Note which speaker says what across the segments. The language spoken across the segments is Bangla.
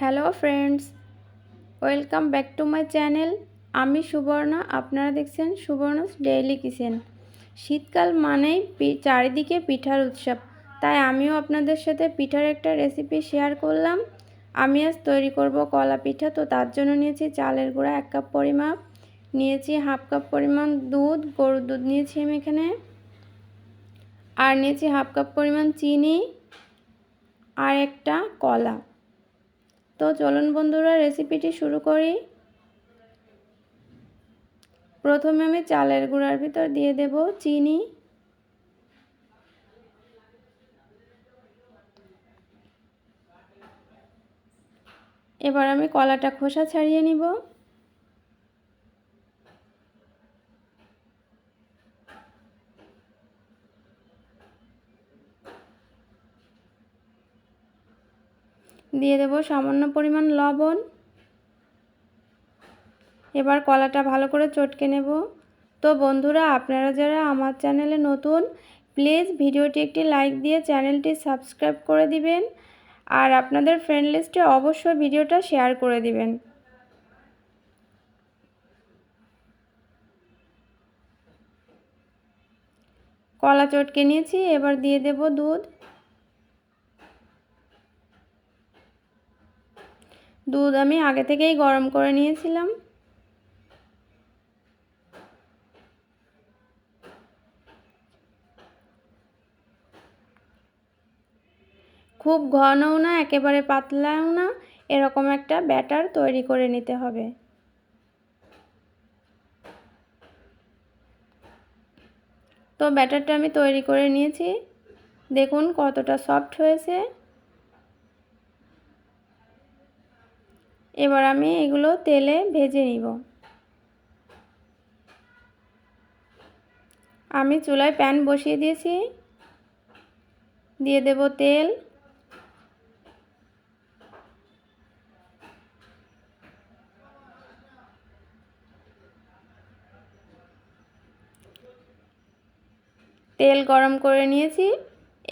Speaker 1: Hello friends, welcome back to my channel. আমি সুবর্ণা, আপনারা দেখছেন সুবর্ণাস ডেইলি কিচেন। শীতকাল মানেই চারিদিকে পিঠার উৎসব, তাই আমিও আপনাদের সাথে পিঠার একটা রেসিপি শেয়ার করলাম। আমি আজ তৈরি করব কলা পিঠা। তো তার জন্য নিয়েছি চালের গুঁড়া 1 কাপ পরিমাপ, নিয়েছি হাফ কাপ পরিমাণ দুধ, গরুর দুধ নিয়েছি আমি এখানে, আর নিয়েছি হাফ কাপ পরিমাণ চিনি আর একটা কলা। তো চলুন বন্ধুরা রেসিপিটি শুরু করি। প্রথমে আমি চালের গুঁড়ার ভিতর দিয়ে দেব চিনি, এবার আমি কলাটা খোসা ছাড়িয়ে নিব। দিয়ে দেব সামান্য পরিমাণ লবণ। এবার কলাটা ভালো করে চটকে নেব। তো বন্ধুরা, আপনারা যারা আমার চ্যানেলে নতুন, প্লিজ ভিডিওটি একটি লাইক দিয়ে চ্যানেলটি সাবস্ক্রাইব করে দিবেন, আর আপনাদের ফ্রেন্ড লিস্টে অবশ্যই ভিডিওটা শেয়ার করে দিবেন। কলা চটকে নিয়েছি, এবার দিয়ে দেব দুধ। দুধ আমি আগে থেকেই গরম করে নিয়েছিলাম। খুব ঘনও না, একেবারে পাতলাও না, এরকম একটা ব্যাটার তৈরি করে নিতে হবে। তো ব্যাটারটা আমি তৈরি করে নিয়েছি, দেখুন কতটা সফট হয়েছে। এবার আমি এগুলো তেলে ভেজে নিব। আমি চুলায় প্যান বসিয়ে দিয়েছি, দিয়ে দেব তেল। তেল গরম করে নিয়েছি,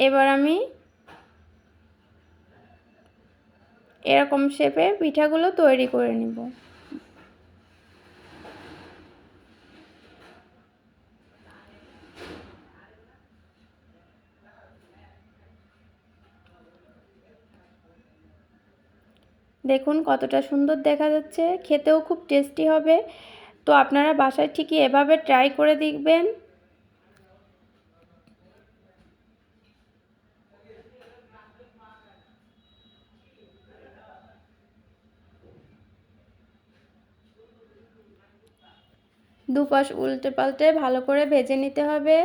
Speaker 1: এবার আমি এরকম শেপে পিঠাগুলো তৈরি করে নিব। দেখুন কতটা সুন্দর দেখা যাচ্ছে, খেতেও খুব টেস্টি হবে। তো আপনারা বাসায় ঠিকই এভাবে ট্রাই করে দেখবেন। দুপাশ উল্টে পাল্টে ভালো করে ভেজে নিতে হবে।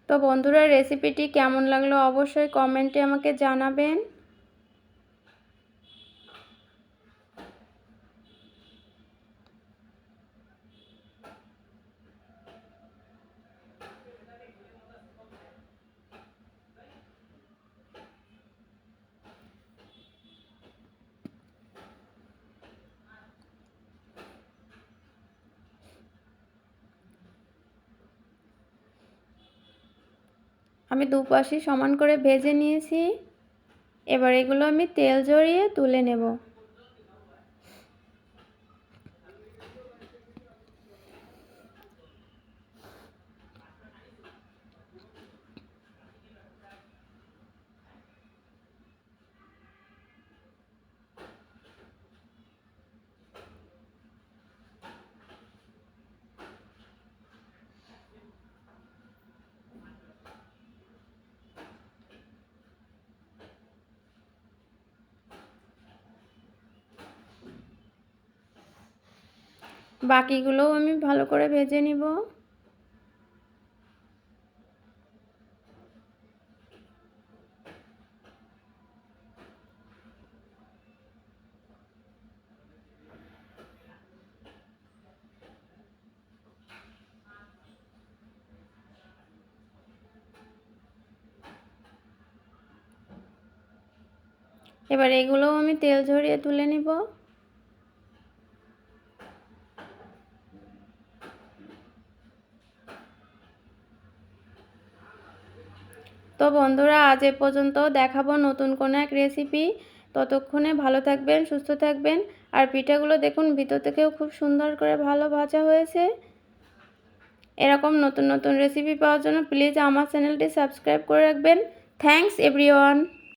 Speaker 1: তো বন্ধুরা, রেসিপিটি কেমন লাগলো অবশ্যই কমেন্টে আমাকে জানাবেন। আমি দুপাশই সমান করে ভেজে নিয়েছি, এবার এগুলো আমি তেল ঝরিয়ে তুলে নেব। বাকিগুলোও আমি ভালো করে ভেজে নিব। এবার এগুলোও আমি তেল ঝরিয়ে তুলে নিব। তো বন্ধুরা, আজ এ পর্যন্ত। দেখাবো নতুন কোনো এক রেসিপি। ততক্ষণে ভালো থাকবেন, সুস্থ থাকবেন। আর পিঠাগুলো দেখুন ভিতর থেকেও খুব সুন্দর করে ভালো ভাজা হয়েছে। এরকম নতুন নতুন রেসিপি পাওয়ার জন্য প্লিজ আমার চ্যানেলটি সাবস্ক্রাইব করে রাখবেন। Thanks everyone.